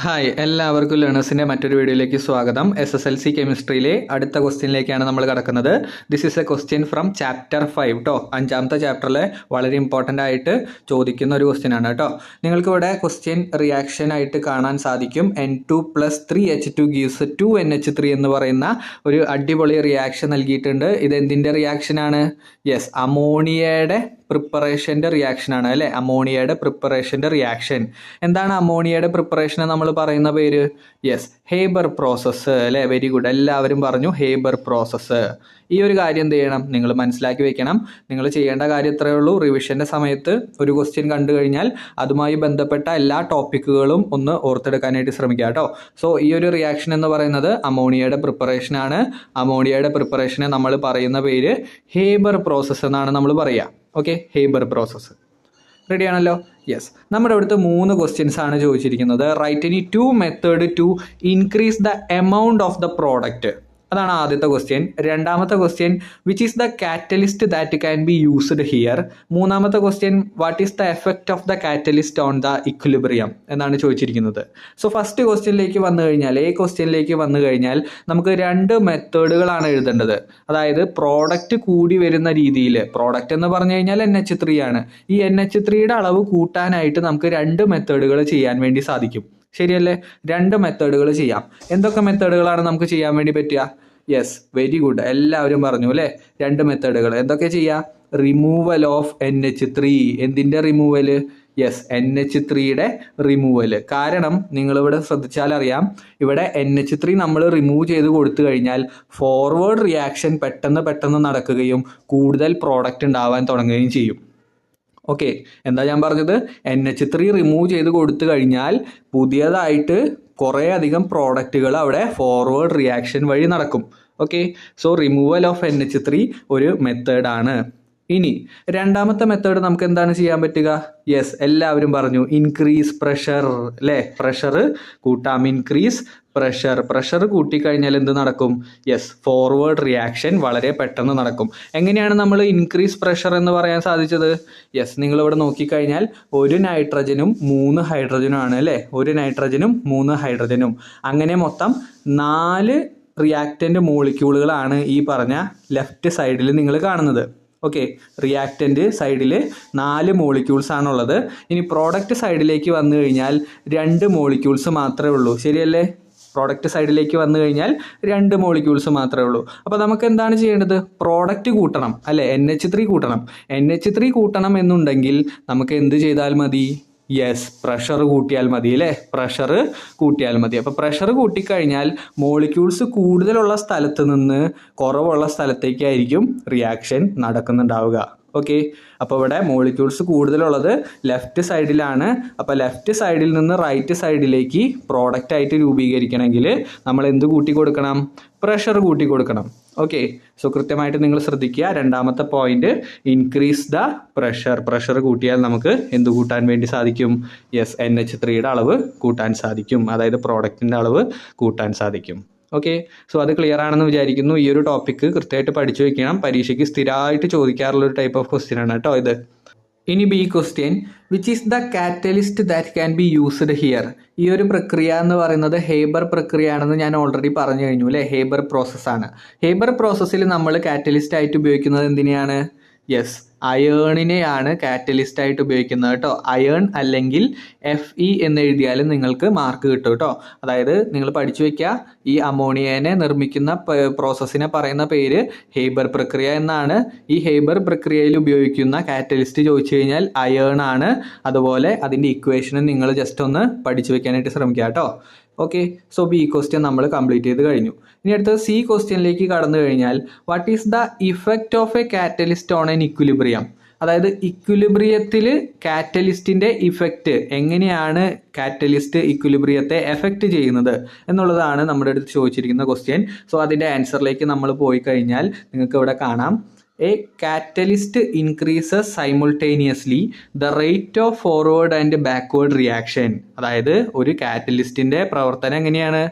Hi, എല്ലാവർക്കും ലേണേഴ്സിൻ്റെ മറ്റൊരു വീഡിയോയിലേക്ക് സ്വാഗതം. SSLC കെമിസ്ട്രിയിലെ അടുത്ത ക്വസ്റ്റ്യനിലേക്കാണ് നമ്മൾ കിടക്കുന്നത്. This is A question from chapter 5 കേട്ടോ. 5ാമത്തെ ചാപ്റ്ററിലെ വളരെ ഇമ്പോർട്ടൻ്റ് ആയിട്ട് ചോദിക്കുന്ന ഒരു ക്വസ്റ്റ്യൻ ആണ് കേട്ടോ. നിങ്ങൾക്കിവിടെ ക്വസ്റ്റ്യൻ റിയാക്ഷൻ ആയിട്ട് കാണാൻ സാധിക്കും. N2 + 3H2 gives 2NH3 എന്ന് പറയുന്ന ഒരു അടിപൊളി റിയാക്ഷൻ നൽകിയിട്ടുണ്ട്. ഇത് എന്തിൻ്റെ റിയാക്ഷനാണ്? യെസ്, അമോണിയയുടെ പ്രിപ്പറേഷൻ്റെ റിയാക്ഷനാണ് അല്ലേ. അമോണിയയുടെ പ്രിപ്പറേഷൻ്റെ റിയാക്ഷൻ. എന്താണ് അമോണിയയുടെ പ്രിപ്പറേഷൻ നമ്മൾ പറയുന്ന പേര്? യെസ്, ഹേബർ പ്രോസസ്സ് അല്ലേ. വെരി ഗുഡ്, എല്ലാവരും പറഞ്ഞു ഹേബർ പ്രോസസ്സ്. ഈ ഒരു കാര്യം എന്ത് ചെയ്യണം? നിങ്ങൾ മനസ്സിലാക്കി വെക്കണം. നിങ്ങൾ ചെയ്യേണ്ട കാര്യം ഇത്രയേ ഉള്ളൂ. റിവിഷൻ്റെ സമയത്ത് ഒരു ക്വസ്റ്റ്യൻ കണ്ടു കഴിഞ്ഞാൽ അതുമായി ബന്ധപ്പെട്ട എല്ലാ ടോപ്പിക്കുകളും ഒന്ന് ഓർത്തെടുക്കാനായിട്ട് ശ്രമിക്കുക കേട്ടോ. സോ ഈ ഒരു റിയാക്ഷൻ എന്ന് പറയുന്നത് അമോണിയയുടെ പ്രിപ്പറേഷനാണ്. അമോണിയയുടെ പ്രിപ്പറേഷനെ നമ്മൾ പറയുന്ന പേര് ഹേബർ പ്രോസസ്സ് എന്നാണ് നമ്മൾ പറയുക. Okay, Haber process. റെഡി ആണല്ലോ? യെസ്, നമ്മുടെ അടുത്ത് 3 ക്വസ്റ്റ്യൻസ് ആണ് ചോദിച്ചിരിക്കുന്നത്. Right any 2 method to increase the amount of the product. അതാണ് ആദ്യത്തെ ക്വസ്റ്റ്യൻ. രണ്ടാമത്തെ question, which is the catalyst that can be used here. മൂന്നാമത്തെ question, what is the effect of the catalyst on the equilibrium എന്നാണ് ചോദിച്ചിരിക്കുന്നത്. So first ക്വസ്റ്റ്യനിലേക്ക് വന്നു കഴിഞ്ഞാൽ നമുക്ക് 2 മെത്തേഡുകളാണ് എഴുതേണ്ടത്. അതായത് പ്രോഡക്റ്റ് കൂടി വരുന്ന രീതിയിൽ, പ്രോഡക്റ്റ് എന്ന് പറഞ്ഞു കഴിഞ്ഞാൽ NH3 ആണ്. ഈ NH3യുടെ അളവ് കൂട്ടാനായിട്ട് നമുക്ക് 2 മെത്തേഡുകൾ ചെയ്യാൻ വേണ്ടി സാധിക്കും. ശരിയല്ലേ? 2 മെത്തേഡുകൾ ചെയ്യാം. എന്തൊക്കെ മെത്തേഡുകളാണ് നമുക്ക് ചെയ്യാൻ വേണ്ടി പറ്റുക? യെസ്, വെരി ഗുഡ്, എല്ലാവരും പറഞ്ഞു അല്ലേ. 2 മെത്തേഡുകൾ എന്തൊക്കെ ചെയ്യാം? Removal of NH3. എന്തിൻ്റെ റിമൂവൽ? Yes, NH3യുടെ removal. കാരണം നിങ്ങളിവിടെ ശ്രദ്ധിച്ചാൽ അറിയാം, ഇവിടെ NH3 നമ്മൾ റിമൂവ് ചെയ്ത് കൊടുത്തു കഴിഞ്ഞാൽ ഫോർവേഡ് റിയാക്ഷൻ പെട്ടെന്ന് നടക്കുകയും കൂടുതൽ പ്രോഡക്റ്റ് ഉണ്ടാവാൻ തുടങ്ങുകയും ചെയ്യും. ഓക്കെ, എന്താ ഞാൻ പറഞ്ഞത്? NH3 റിമൂവ് ചെയ്ത് കൊടുത്തു കഴിഞ്ഞാൽ പുതിയതായിട്ട് കുറേ അധികം പ്രോഡക്റ്റുകൾ അവിടെ ഫോർവേഡ് റിയാക്ഷൻ വഴി നടക്കും. Okay, so removal of NH3 ഒരു മെത്തേഡാണ്. ഇനി രണ്ടാമത്തെ മെത്തേഡ് നമുക്ക് എന്താണ് ചെയ്യാൻ പറ്റുക? യെസ്, എല്ലാവരും പറഞ്ഞു ഇൻക്രീസ് പ്രഷർ അല്ലേ. പ്രഷർ കൂട്ടാം. ഇൻക്രീസ് പ്രഷർ കൂട്ടിക്കഴിഞ്ഞാൽ എന്ത് നടക്കും? യെസ്, ഫോർവേഡ് റിയാക്ഷൻ വളരെ പെട്ടെന്ന് നടക്കും. എങ്ങനെയാണ് നമ്മൾ ഇൻക്രീസ് പ്രഷർ എന്ന് പറയാൻ സാധിച്ചത്? യെസ്, നിങ്ങളിവിടെ നോക്കിക്കഴിഞ്ഞാൽ 1 നൈട്രജനും 3 ഹൈഡ്രജനും ആണ് അല്ലേ. 1 നൈട്രജനും 3 ഹൈഡ്രജനും, അങ്ങനെ മൊത്തം 4 റിയാക്റ്റൻ്റ് മോളിക്യൂളുകളാണ് ഈ പറഞ്ഞ ലെഫ്റ്റ് സൈഡിൽ നിങ്ങൾ കാണുന്നത്. ഓക്കെ, റിയാക്റ്റൻ്റ് സൈഡിൽ 4 മോളിക്യൂൾസ് ആണുള്ളത്. ഇനി പ്രോഡക്റ്റ് സൈഡിലേക്ക് വന്നു കഴിഞ്ഞാൽ 2 മോളിക്യൂൾസ് മാത്രമേ ഉള്ളൂ. ശരിയല്ലേ? പ്രോഡക്റ്റ് സൈഡിലേക്ക് വന്നു കഴിഞ്ഞാൽ 2 മോളിക്യൂൾസ് മാത്രമേ ഉള്ളൂ. അപ്പോൾ നമുക്ക് എന്താണ് ചെയ്യേണ്ടത്? പ്രോഡക്റ്റ് കൂട്ടണം അല്ലേ. NH3 കൂട്ടണം. NH3 കൂട്ടണം എന്നുണ്ടെങ്കിൽ നമുക്ക് എന്ത് ചെയ്താൽ മതി? യെസ്, പ്രഷർ കൂട്ടിയാൽ മതി അല്ലേ. പ്രഷർ കൂട്ടിയാൽ മതി. അപ്പോൾ പ്രഷർ കൂട്ടിക്കഴിഞ്ഞാൽ മോളിക്യൂൾസ് കൂടുതലുള്ള സ്ഥലത്ത് നിന്ന് കുറവുള്ള സ്ഥലത്തേക്കായിരിക്കും റിയാക്ഷൻ നടക്കുന്നുണ്ടാവുക. ഓക്കെ, അപ്പോൾ ഇവിടെ മോളിക്യൂൾസ് കൂടുതലുള്ളത് ലെഫ്റ്റ് സൈഡിലാണ്. അപ്പോൾ ലെഫ്റ്റ് സൈഡിൽ നിന്ന് റൈറ്റ് സൈഡിലേക്ക് പ്രോഡക്റ്റ് ആയിട്ട് രൂപീകരിക്കണമെങ്കിൽ നമ്മൾ എന്ത് കൂട്ടി കൊടുക്കണം? പ്രഷർ കൂട്ടി കൊടുക്കണം. ഓക്കെ, സോ കൃത്യമായിട്ട് നിങ്ങൾ ശ്രദ്ധിക്കുക. രണ്ടാമത്തെ പോയിന്റ്, ഇൻക്രീസ് ദ പ്രഷർ കൂട്ടിയാൽ നമുക്ക് എന്ത് കൂട്ടാൻ വേണ്ടി സാധിക്കും? യെസ്, NH3യുടെ അളവ് കൂട്ടാൻ സാധിക്കും. അതായത് പ്രോഡക്റ്റിൻ്റെ അളവ് കൂട്ടാൻ സാധിക്കും. ഓക്കെ, സോ അത് ക്ലിയർ ആണെന്ന് വിചാരിക്കുന്നു. ഈ ഒരു ടോപ്പിക്ക് കൃത്യമായിട്ട് പഠിച്ചു വെക്കണം. പരീക്ഷയ്ക്ക് സ്ഥിരമായിട്ട് ചോദിക്കാറുള്ള ഒരു ടൈപ്പ് ഓഫ് ക്വസ്റ്റ്യൻ ആണ് കേട്ടോ ഇത്. ഇനി B question, which is the catalyst that can be used here. ഈ ഒരു പ്രക്രിയ എന്ന് പറയുന്നത് ഹേബർ പ്രക്രിയയാണെന്ന് ഞാൻ ഓൾറെഡി പറഞ്ഞു കഴിഞ്ഞു അല്ലേ. ഹേബർ പ്രോസസ്സാണ്. ഹേബർ പ്രോസസ്സിൽ നമ്മൾ കാറ്റലിസ്റ്റ് ആയിട്ട് ഉപയോഗിക്കുന്നത് എന്തിനെയാണ്? യെസ്, അയേണിനെയാണ് കാറ്റലിസ്റ്റ് ആയിട്ട് ഉപയോഗിക്കുന്നത് കേട്ടോ. അയേൺ അല്ലെങ്കിൽ Fe എന്ന് എഴുതിയാലും നിങ്ങൾക്ക് മാർക്ക് കിട്ടും കേട്ടോ. അതായത് നിങ്ങൾ പഠിച്ചു വെക്കുക, ഈ അമോണിയനെ നിർമ്മിക്കുന്ന പ്രോസസ്സിനെ പറയുന്ന പേര് ഹേബർ പ്രക്രിയ എന്നാണ്. ഈ ഹേബർ പ്രക്രിയയിൽ ഉപയോഗിക്കുന്ന കാറ്റലിസ്റ്റ് ചോദിച്ചു കഴിഞ്ഞാൽ അയേൺ ആണ്. അതുപോലെ അതിൻ്റെ ഇക്വേഷനും നിങ്ങൾ ജസ്റ്റ് ഒന്ന് പഠിച്ചു വെക്കാനായിട്ട് ശ്രമിക്കുക കേട്ടോ. ഓക്കെ, സോ ബി ക്വസ്റ്റ്യൻ നമ്മൾ കംപ്ലീറ്റ് ചെയ്ത് കഴിഞ്ഞു. ഇനി അടുത്തത് സി ക്വസ്റ്റ്യനിലേക്ക് കടന്നു കഴിഞ്ഞാൽ, what is the effect of A catalyst on N equilibrium. അതായത് ഇക്വിലിബ്രിയത്തിൽ കാറ്റലിസ്റ്റിൻ്റെ ഇഫക്റ്റ്, എങ്ങനെയാണ് കാറ്റലിസ്റ്റ് ഇക്വിലിബ്രിയത്തെ എഫക്റ്റ് ചെയ്യുന്നത് എന്നുള്ളതാണ് നമ്മുടെ അടുത്ത് ചോദിച്ചിരിക്കുന്ന ക്വസ്റ്റ്യൻ. സോ അതിൻ്റെ ആൻസറിലേക്ക് നമ്മൾ പോയി കഴിഞ്ഞാൽ നിങ്ങൾക്ക് ഇവിടെ കാണാം, A catalyst increases simultaneously the rate of forward and backward reaction. അതായത് ഒരു കാറ്റലിസ്റ്റിൻ്റെ പ്രവർത്തനം എങ്ങനെയാണ്?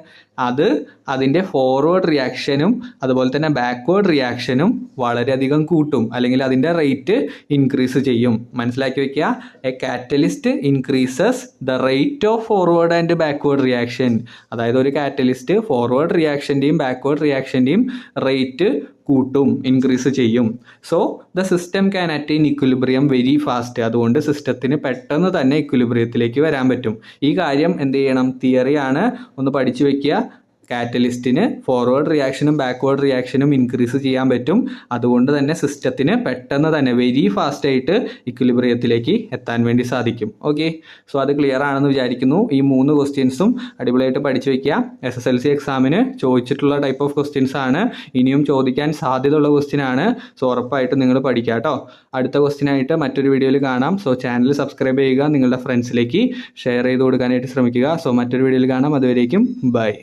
അത് അതിൻ്റെ ഫോർവേഡ് റിയാക്ഷനും അതുപോലെ തന്നെ ബാക്ക്വേർഡ് റിയാക്ഷനും വളരെയധികം കൂട്ടും, അല്ലെങ്കിൽ അതിൻ്റെ റേറ്റ് ഇൻക്രീസ് ചെയ്യും. മനസ്സിലാക്കി വെക്കുക, A catalyst increases the rate of forward and backward reaction. അതായത് ഒരു കാറ്റലിസ്റ്റ് ഫോർവേഡ് റിയാക്ഷൻ്റെയും ബാക്ക്വേർഡ് റിയാക്ഷൻ്റെയും റേറ്റ് കൂട്ടും, ഇൻക്രീസ് ചെയ്യും. So the system can attain equilibrium very fast. അതുകൊണ്ട് സിസ്റ്റത്തിന് പെട്ടെന്ന് തന്നെ ഇക്വിലിബ്രിയത്തിലേക്ക് വരാൻ പറ്റും. ഈ കാര്യം എന്ത് ചെയ്യണം, തിയറിയാണ്, ഒന്ന് പഠിച്ചു വെക്കുക. കാറ്റലിസ്റ്റിന് ഫോർവേഡ് റിയാക്ഷനും ബാക്ക്വേർഡ് റിയാക്ഷനും ഇൻക്രീസ് ചെയ്യാൻ പറ്റും. അതുകൊണ്ട് തന്നെ സിസ്റ്റത്തിന് പെട്ടെന്ന് തന്നെ വെരി ഫാസ്റ്റ് ആയിട്ട് ഇക്വിലിബ്രിയത്തിലേക്ക് എത്താൻ വേണ്ടി സാധിക്കും. ഓക്കെ, സോ അത് ക്ലിയർ ആണെന്ന് വിചാരിക്കുന്നു. ഈ 3 ക്വസ്റ്റ്യൻസും അടിപൊളിയായിട്ട് പഠിച്ചു വയ്ക്കുക. SSLC എക്സാമിന് ചോദിച്ചിട്ടുള്ള ടൈപ്പ് ഓഫ് ക്വസ്റ്റ്യൻസ് ആണ്, ഇനിയും ചോദിക്കാൻ സാധ്യതയുള്ള ക്വസ്റ്റ്യൻ ആണ്. സോ ഉറപ്പായിട്ടും നിങ്ങൾ പഠിക്കുക കേട്ടോ. അടുത്ത ക്വസ്റ്റ്യനായിട്ട് മറ്റൊരു വീഡിയോയിൽ കാണാം. സോ ചാനൽ സബ്സ്ക്രൈബ് ചെയ്യുക, നിങ്ങളുടെ ഫ്രണ്ട്സിലേക്ക് ഷെയർ ചെയ്ത് കൊടുക്കാനായിട്ട് ശ്രമിക്കുക. സോ മറ്റൊരു വീഡിയോയിൽ കാണാം. അതുവരേക്കും ബൈ.